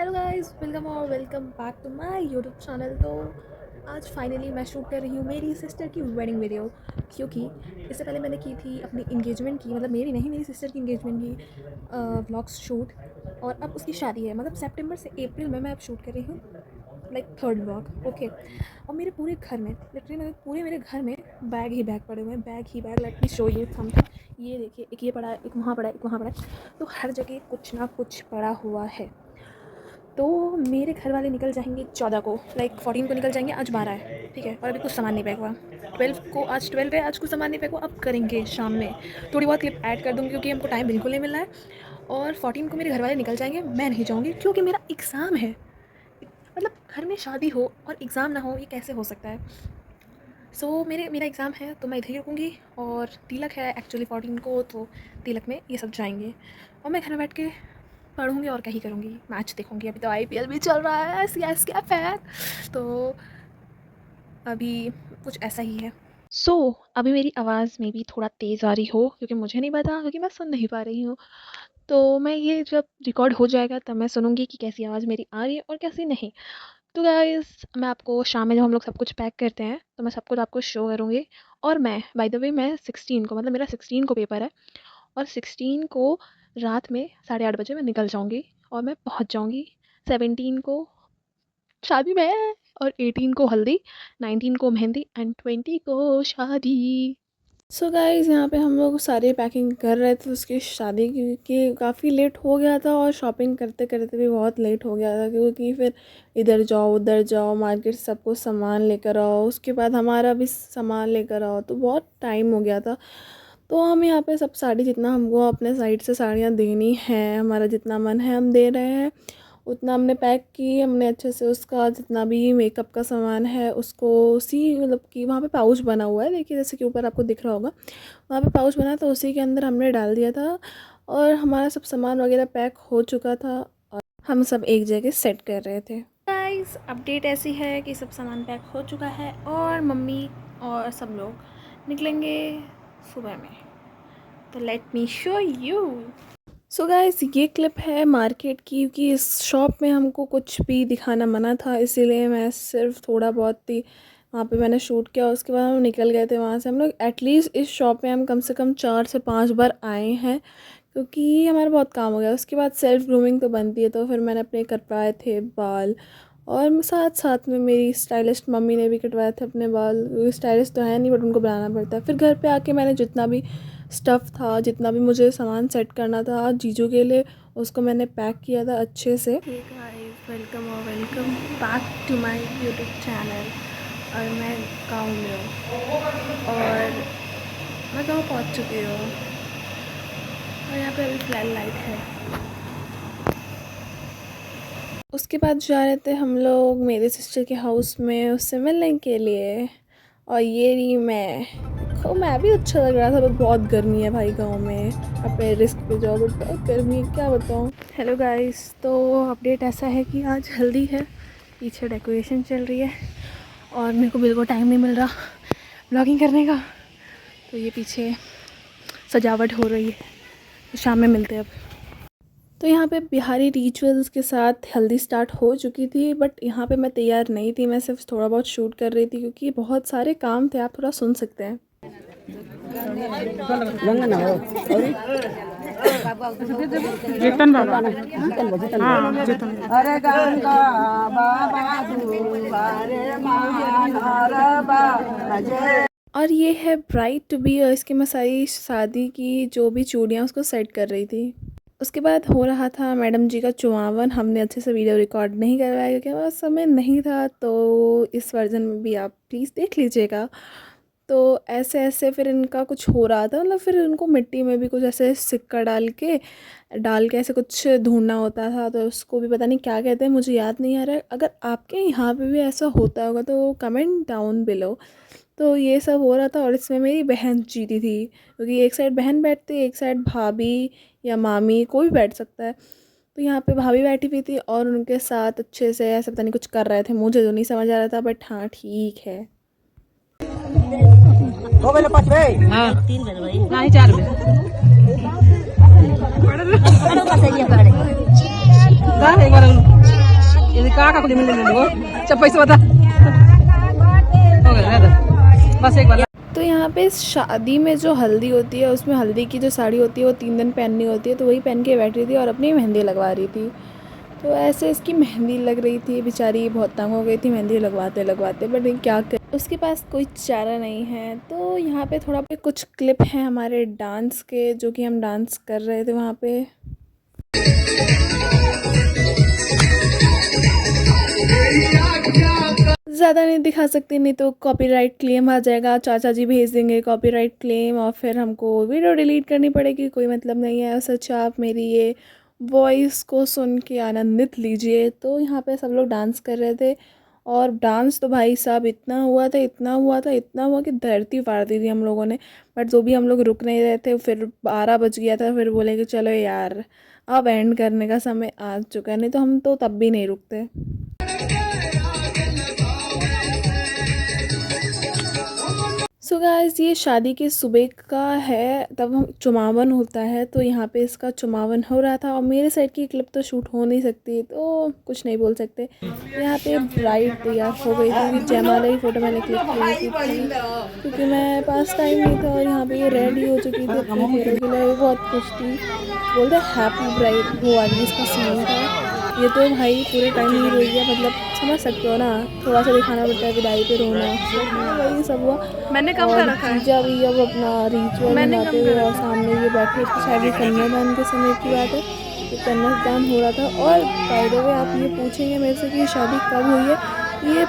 Hello guys, welcome back to my YouTube channel. तो आज finally मैं शूट कर रही हूँ मेरी सिस्टर की वेडिंग वीडियो, क्योंकि इससे पहले मैंने की थी अपनी इंगेजमेंट की, मतलब मेरी नहीं, मेरी सिस्टर की इंगेजमेंट की व्लॉग्स शूट, और अब उसकी शादी है। मतलब सितंबर से अप्रैल में मैं अब शूट कर रही हूँ, लाइक थर्ड व्लॉग। ओके, और मेरे पूरे घर में, लिटरली मेरे घर में बैग ही बैग पड़े हुए हैं, bag he bag. Let me show you something. ये देखिए, एक ये पड़ा है, एक वहाँ पड़ा है, एक वहाँ पड़ा है, तो हर जगह कुछ ना कुछ पड़ा हुआ है। तो मेरे घर वाले निकल जाएंगे 14 को, लाइक 14 को निकल जाएंगे, आज 12 है, ठीक है, और अभी कुछ सामान नहीं पैक हुआ। 12 को, आज 12 है, आज कुछ सामान नहीं पैक हुआ, अब करेंगे शाम में। थोड़ी बहुत क्लिप ऐड कर दूँगी क्योंकि हमको टाइम बिल्कुल नहीं मिल रहा है। और 14 को मेरे घर वाले निकल जाएंगे, मैं नहीं जाऊँगी क्योंकि मेरा एग्ज़ाम है। मतलब घर में शादी हो और एग्ज़ाम ना हो, ये कैसे हो सकता है। सो मेरा एग्ज़ाम है तो मैं इधर ही रुकूँगी, और तिलक है एक्चुअली 14 को, तो तिलक में ये सब जाएंगे, और मैं घर में बैठ के पढ़ूँगी और क्या ही करूँगी, मैच देखूँगी। अभी तो आईपीएल भी चल रहा है, सीएसके फैन, तो अभी कुछ ऐसा ही है। अभी मेरी आवाज़ में भी थोड़ा तेज़ आ रही हो क्योंकि मुझे नहीं पता, क्योंकि मैं सुन नहीं पा रही हूँ। तो मैं ये जब रिकॉर्ड हो जाएगा तब मैं सुनूँगी कि कैसी आवाज़ मेरी आ रही है और कैसी नहीं। तो गाइस, मैं आपको शाम में जब हम लोग सब कुछ पैक करते हैं तो मैं सब कुछ आपको शो करूँगी। और मैं बाय द वे, मैं 16 को, मतलब मेरा 16 को पेपर है, और 16 को रात में 8:30 बजे मैं निकल जाऊँगी, और मैं पहुँच जाऊँगी 17 को शादी में, और 18 को हल्दी, 19 को मेहंदी, एंड 20 को शादी। सो गाइज़, यहाँ पे हम लोग सारे पैकिंग कर रहे थे उसकी शादी की, क्योंकि काफ़ी लेट हो गया था, और शॉपिंग करते करते भी बहुत लेट हो गया था, क्योंकि फिर इधर जाओ उधर जाओ, मार्केट सब कुछ सामान लेकर आओ, उसके बाद हमारा भी सामान लेकर आओ, तो बहुत टाइम हो गया था। तो हम यहाँ पे सब साड़ी, जितना हमको अपने साइड से साड़ियाँ देनी है, हमारा जितना मन है हम दे रहे हैं, उतना हमने पैक की। हमने अच्छे से उसका जितना भी मेकअप का सामान है उसको उसी, मतलब कि वहाँ पे पाउच बना हुआ है, देखिए जैसे कि ऊपर आपको दिख रहा होगा, वहाँ पे पाउच बना था, उसी के अंदर हमने डाल दिया था, और हमारा सब सामान वगैरह पैक हो चुका था, और हम सब एक जगह सेट कर रहे थे। गाइस, अपडेट ऐसी है कि सब सामान पैक हो चुका है, और मम्मी और सब लोग निकलेंगे सुबह में। तो let me show you. So guys, ये क्लिप है मार्केट की, क्योंकि इस शॉप में हमको कुछ भी दिखाना मना था, इसीलिए मैं सिर्फ थोड़ा बहुत ही वहाँ पे मैंने शूट किया। उसके बाद हम निकल गए थे वहाँ से। हम लोग एटलीस्ट इस शॉप में हम कम से कम 4 से 5 बार आए हैं, क्योंकि हमारा बहुत काम हो गया। उसके बाद सेल्फ़ ग्रूमिंग तो बनती है, तो फिर मैंने अपने कटवाए थे बाल, और साथ साथ में मेरी स्टाइलिस्ट मम्मी ने भी कटवाए थे अपने बाल। स्टाइलिस्ट तो है नहीं, बट उनको बुलाना पड़ता है। फिर घर पे आके मैंने जितना भी स्टफ़ था, जितना भी मुझे सामान सेट करना था जीजू के लिए, उसको मैंने पैक किया था अच्छे से। Hey guys, welcome back to my YouTube channel. और मैं गाँव में हूँ, और मैं गाँव पहुँच चुकी हूँ, और यहाँ पे अभी फ्लैश लाइट है। उसके बाद जा रहे थे हम लोग मेरे सिस्टर के हाउस में उससे मिलने के लिए, और ये रही मैं भी अच्छा लग रहा था, बट बहुत गर्मी है भाई गांव में, अपने रिस्क पे जाओ, बट बहुत गर्मी है, क्या बताऊँ। हेलो गाइस, तो अपडेट ऐसा है कि आज हल्दी है, पीछे डेकोरेशन चल रही है, और मेरे को बिल्कुल टाइम नहीं मिल रहा ब्लॉगिंग करने का, तो ये पीछे सजावट हो रही है, तो शाम में मिलते हैं अब। तो यहाँ पे बिहारी रिचुअल्स के साथ हल्दी स्टार्ट हो चुकी थी, बट यहाँ पे मैं तैयार नहीं थी, मैं सिर्फ थोड़ा बहुत शूट कर रही थी, क्योंकि बहुत सारे काम थे। आप थोड़ा सुन सकते हैं। और ये है ब्राइड टू बी, और इसकी मैं सारी शादी की जो भी चूड़ियाँ उसको सेट कर रही थी। उसके बाद हो रहा था मैडम जी का चुमावन। हमने अच्छे से वीडियो रिकॉर्ड नहीं करवाया क्योंकि हमारा समय नहीं था, तो इस वर्जन में भी आप प्लीज़ देख लीजिएगा। तो ऐसे ऐसे फिर इनका कुछ हो रहा था, मतलब फिर इनको मिट्टी में भी कुछ ऐसे सिक्का डाल के ऐसे कुछ ढूंढना होता था, तो उसको भी पता नहीं क्या कहते हैं, मुझे याद नहीं आ रहा है। अगर आपके यहाँ पे भी ऐसा होता होगा तो कमेंट डाउन बिलो। तो ये सब हो रहा था, और इसमें मेरी बहन जीती थी, क्योंकि एक साइड बहन बैठती है, एक साइड भाभी या मामी, कोई भी बैठ सकता है। तो यहाँ पे भाभी बैठी हुई थी, और उनके साथ अच्छे से ऐसे पता नहीं कुछ कर रहे थे, मुझे तो नहीं समझ आ रहा था, बट हाँ ठीक है। हाँ, 3 बजे भाई, नहीं 4 बजे। एक बार का कुछ मिल लो जब पैसे बता हो गया बस एक बार। तो यहाँ पे शादी में जो हल्दी होती है उसमें हल्दी की जो साड़ी होती है वो 3 दिन पहननी होती है, तो वही पहन के बैठ रही थी और अपनी मेहंदी लगवा रही थी। तो ऐसे इसकी मेहंदी लग रही थी, बेचारी बहुत तंग हो गई थी मेहंदी लगवाते लगवाते, बट क्या कर, उसके पास कोई चारा नहीं है। तो यहाँ पे थोड़ा पे कुछ क्लिप हैं हमारे डांस के, जो कि हम डांस कर रहे थे वहाँ पे। ज़्यादा नहीं दिखा सकती, नहीं तो कॉपीराइट क्लेम आ जाएगा, चाचा जी भेज देंगे कॉपीराइट क्लेम और फिर हमको वीडियो डिलीट करनी पड़ेगी, कोई मतलब नहीं है। सच आप मेरी ये वॉइस को सुन के आनंदित लीजिए। तो यहाँ पे सब लोग डांस कर रहे थे और डांस तो भाई साहब इतना हुआ था, इतना हुआ था, इतना हुआ कि धरती फाड़ दी थी हम लोगों ने। बट तो भी हम लोग रुक नहीं रहे थे, फिर 12 बज गया था, फिर बोले कि चलो यार अब एंड करने का समय आ चुका है, नहीं तो हम तो तब भी नहीं रुकते। सो गाइस ये शादी के सुबह का है, तब हम चुमावन होता है, तो यहाँ पे इसका चुमावन हो रहा था और मेरे साइड की क्लिप तो शूट हो नहीं सकती, तो कुछ नहीं बोल सकते। यहाँ पे ब्राइड तैयार हो गई थी, जयमाला की फ़ोटो मैंने क्लिक की थी क्योंकि मैं पास टाइम नहीं था, और यहाँ पे ये रेडी हो चुकी थी अपने फेरे के लिए, बहुत खुश थी, बोलते हैप्पी ब्राइड वो वाली इसका सीन था। ये तो भाई पूरे टाइम ही रोई है, मतलब समझ सकते हो ना, थोड़ा सा दिखाना पड़ता है विदाई पे रोना, वही सब हुआ। मैंने कम कर रखा है जीजा भी अब अपना रिचुअल मनाते हुए और सामने ये बैठे, शायद कन्यादान के समय की बात है, तो कन्यादान हो रहा था। और बाय द वे आप ये पूछेंगे मेरे से कि ये शादी कब हुई है, ये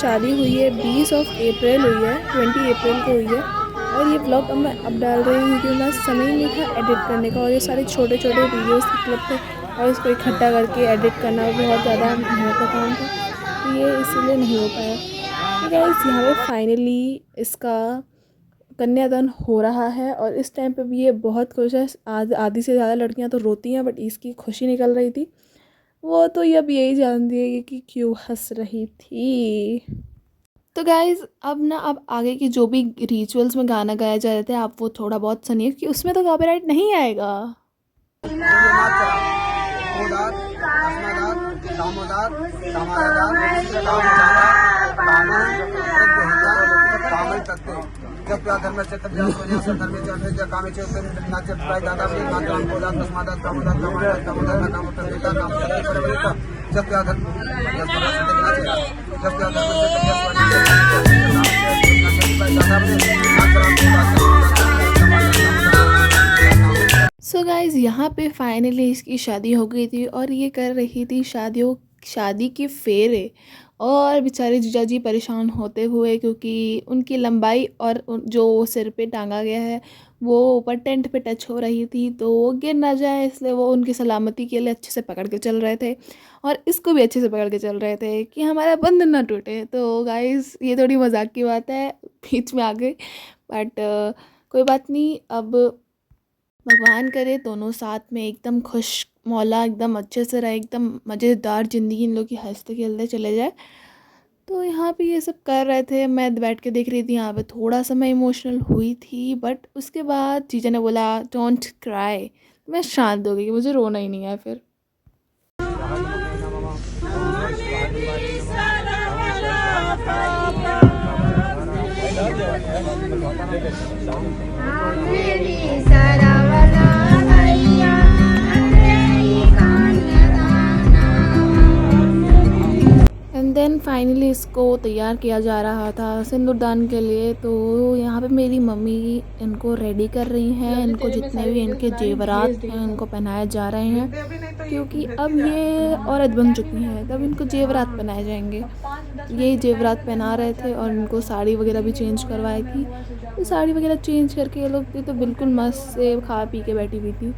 शादी हुई है 20 अप्रैल हुई है, 20 अप्रैल को हुई है। और ये ब्लॉग अब मैं अब डाल रही हूँ क्योंकि मैं समय नहीं था एडिट करने का, और ये सारे छोटे छोटे वीडियोज़ के क्लिप थे और इसको इकट्ठा करके एडिट करना बहुत ज़्यादा मेहनत का काम था, तो ये इसीलिए नहीं हो पाया। तो गाइस यहाँ पे फाइनली इसका कन्यादान हो रहा है और इस टाइम पे भी ये बहुत खुश है। आधी से ज़्यादा लड़कियां तो रोती हैं, बट इसकी खुशी निकल रही थी, वो तो अब यही जानती है कि क्यों हंस रही थी। तो गाइज़ अब आगे की जो भी रिचुअल्स में गाना गाया जा रहे थे आप वो थोड़ा बहुत सुनिए, कि उसमें तो कॉपीराइट नहीं आएगा। जब धर्म से तब धर्म से कामे से नाचे प्राय दादा से नाचे को दादा समादा कामदा कामदा कामदा कामदा बेटा काम करते परवरिता जब धर्म जब धर्म सो गाइज़ यहाँ पे फाइनली इसकी शादी हो गई थी और ये कर रही थी शादी के फेरे, और बेचारे जीजा जी परेशान होते हुए क्योंकि उनकी लंबाई और जो सिर पे टांगा गया है वो ऊपर टेंट पे टच हो रही थी, तो वो गिर ना जाए इसलिए वो उनकी सलामती के लिए अच्छे से पकड़ के चल रहे थे और इसको भी अच्छे से पकड़ के चल रहे थे कि हमारा बंधन ना टूटे। तो गाइस ये थोड़ी मजाक की बात है, बीच में आ गई, बट कोई बात नहीं। अब भगवान करे दोनों साथ में एकदम खुश मौला एकदम अच्छे से रहे, एकदम मज़ेदार ज़िंदगी इन लोग की हंसते खेलते चले जाए। तो यहाँ पे ये सब कर रहे थे, मैं बैठ के देख रही थी। यहाँ पे थोड़ा सा मैं इमोशनल हुई थी, बट उसके बाद जीजा ने बोला डोंट क्राई, मैं शांत हो गई कि मुझे रोना ही नहीं है। फिर एंड देन फाइनली इसको तैयार किया जा रहा था सिंदूरदान के लिए। तो यहाँ पे मेरी मम्मी इनको रेडी कर रही हैं, इनको जितने भी इनके जेवरात हैं इनको पहनाए जा रहे हैं, क्योंकि अब ये औरत बन चुकी हैं, तब इनको जेवरात पहनाए जाएंगे। ये जेवरात पहना रहे थे और इनको साड़ी वगैरह भी चेंज करवाई थी, तो साड़ी वगैरह चेंज करके ये लोग तो बिल्कुल मस्त से खा पी के बैठी हुई थी।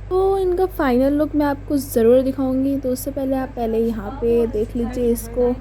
तो इनका फाइनल लुक मैं आपको ज़रूर दिखाऊंगी, तो उससे पहले आप यहाँ पे देख लीजिए इसको।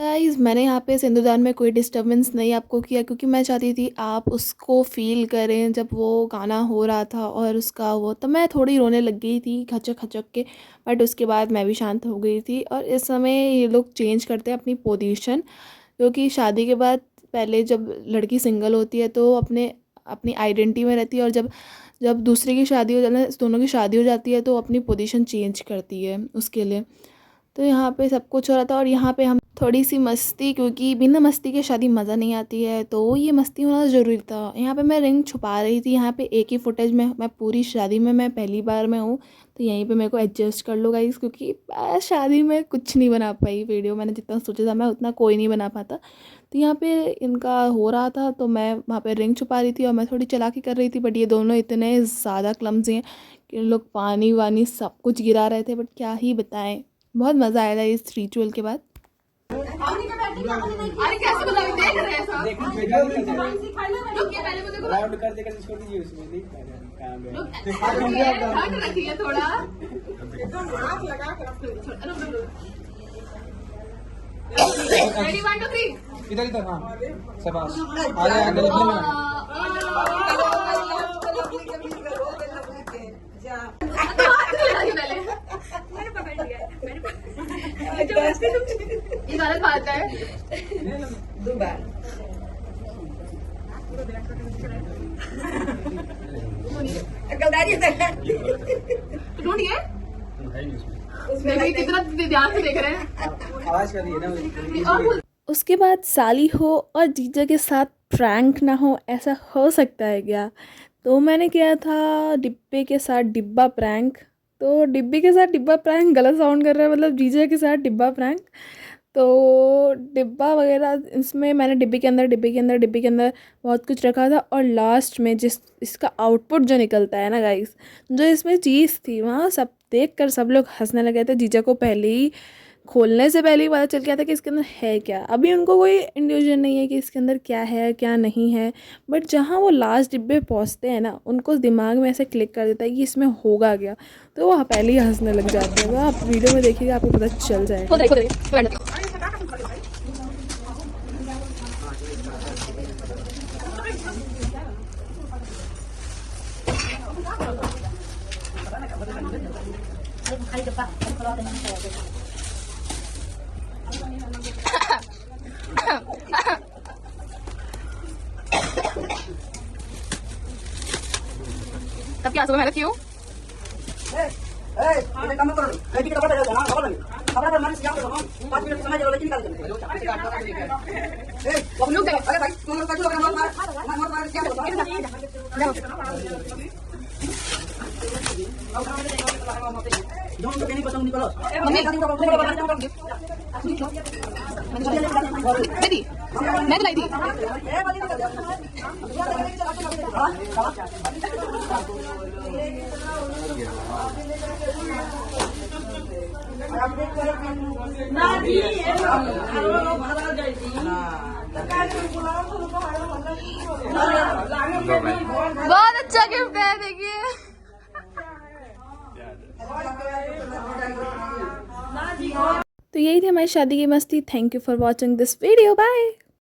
गाइस मैंने यहाँ पे सिंदूरदान में कोई डिस्टरबेंस नहीं आपको किया, क्योंकि मैं चाहती थी आप उसको फील करें। जब वो गाना हो रहा था और उसका वो, तो मैं थोड़ी रोने लग गई थी खचक खचक के, बट उसके बाद मैं भी शांत हो गई थी। और इस समय ये लोग चेंज करते हैं अपनी पोजीशन, क्योंकि शादी के बाद पहले जब लड़की सिंगल होती है तो अपनी आइडेंटिटी में रहती है, और जब जब दूसरे की शादी हो जाती है, दोनों की शादी हो जाती है, तो अपनी पोजीशन चेंज करती है उसके लिए। तो यहाँ पे सब कुछ हो रहा था, और यहाँ पे हम थोड़ी सी मस्ती, क्योंकि बिना मस्ती के शादी मज़ा नहीं आती है, तो ये मस्ती होना ज़रूरी था। यहाँ पे मैं रिंग छुपा रही थी। यहाँ पे एक ही फुटेज में मैं पूरी शादी में मैं पहली बार में हूँ, तो यहीं पे मेरे को एडजस्ट कर लो गाइस, क्योंकि शादी में कुछ नहीं बना पाई वीडियो। मैंने जितना सोचा था मैं उतना कोई नहीं बना पाता। तो यहाँ पे इनका हो रहा था, तो मैं वहाँ पे रिंग छुपा रही थी और मैं थोड़ी चालाकी कर रही थी, बट ये दोनों इतने ज़्यादा क्लमज़ी हैं कि इन लोग पानी वानी सब कुछ गिरा रहे थे। बट क्या ही बताएं, बहुत मज़ा आया था इस रिचुअल के बाद। अरे कैसे बता देख रहे हैं सब रुकिए पहले मुझे राउंड कर देकर छोड़ दीजिए उसमें नहीं काम है रखिए थोड़ा हाथ लगा के रखिए रेडी 1 2 3 इधर इधर हाँ शाबाश आगे आगे ये गलत बात है ढूंढिए कितना ध्यान से देख रहे हैं आवाज कर दिए ना। उसके बाद साली हो और जीजा के साथ प्रैंक ना हो, ऐसा हो सकता है क्या? तो मैंने किया था डिब्बे के साथ डिब्बा प्रैंक। तो डिब्बे के साथ डिब्बा प्रैंक गलत साउंड कर रहा है, मतलब जीजा के साथ डिब्बा प्रैंक। तो डिब्बा वगैरह इसमें मैंने डिब्बे के अंदर बहुत कुछ रखा था, और लास्ट में इसका आउटपुट जो निकलता है ना गाइस, जो इसमें चीज़ थी वहाँ सब देख कर सब लोग हंसने लगे थे। जीजा को पहले ही खोलने से पहले ही पता चल गया था कि इसके अंदर है क्या। अभी उनको कोई इंडिविजुअल नहीं है कि इसके अंदर क्या है क्या नहीं है, बट जहाँ वो लास्ट डिब्बे पहुँचते हैं ना, उनको दिमाग में ऐसे क्लिक कर देता है कि इसमें होगा क्या, तो वो पहले ही हंसने लग जाते हैं। तो आप वीडियो में देखिएगा, आपको पता चल जाएगा। तब क्या सुबह मैं क्यों दीदी मैं तो लाई थी बहुत अच्छा गिफ्ट है देखिए। तो यही थी हमारी शादी की मस्ती। Thank you for watching this video, bye.